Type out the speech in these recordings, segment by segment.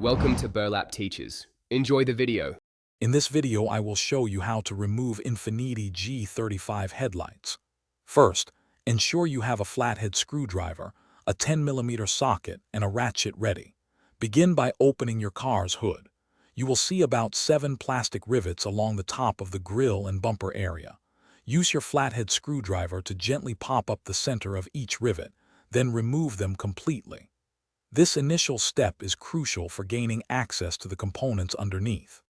Welcome to Burlap Teachers. Enjoy the video. In this video, I will show you how to remove Infiniti G35 headlights. First, ensure you have a flathead screwdriver, a 10mm socket, and a ratchet ready. Begin by opening your car's hood. You will see about 7 plastic rivets along the top of the grille and bumper area. Use your flathead screwdriver to gently pop up the center of each rivet, then remove them completely. This initial step is crucial for gaining access to the components underneath.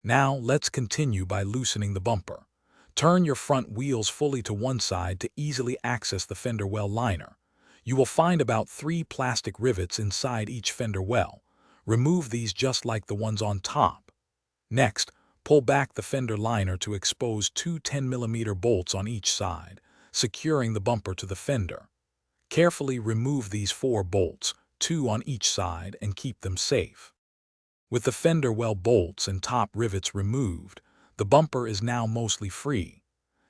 Now, let's continue by loosening the bumper. Turn your front wheels fully to one side to easily access the fender well liner. You will find about 3 plastic rivets inside each fender well. Remove these just like the ones on top. Next, pull back the fender liner to expose 2 10mm bolts on each side, securing the bumper to the fender. Carefully remove these 4 bolts, 2 on each side, and keep them safe. With the fender well bolts and top rivets removed, the bumper is now mostly free.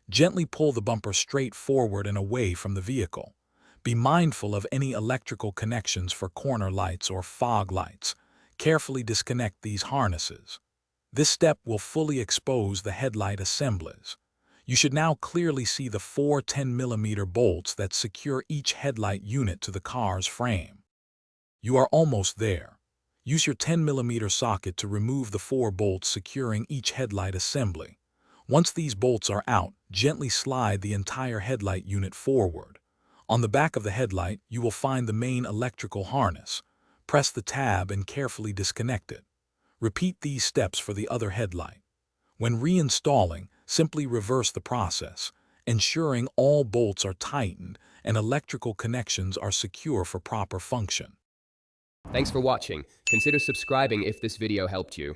Gently pull the bumper straight forward and away from the vehicle. Be mindful of any electrical connections for corner lights or fog lights. Carefully disconnect these harnesses. This step will fully expose the headlight assemblies. You should now clearly see the 4 10mm bolts that secure each headlight unit to the car's frame. You are almost there. Use your 10mm socket to remove the 4 bolts securing each headlight assembly. Once these bolts are out, gently slide the entire headlight unit forward. On the back of the headlight, you will find the main electrical harness. Press the tab and carefully disconnect it. Repeat these steps for the other headlight. When reinstalling, simply reverse the process, ensuring all bolts are tightened and electrical connections are secure for proper function. Thanks for watching. Consider subscribing if this video helped you.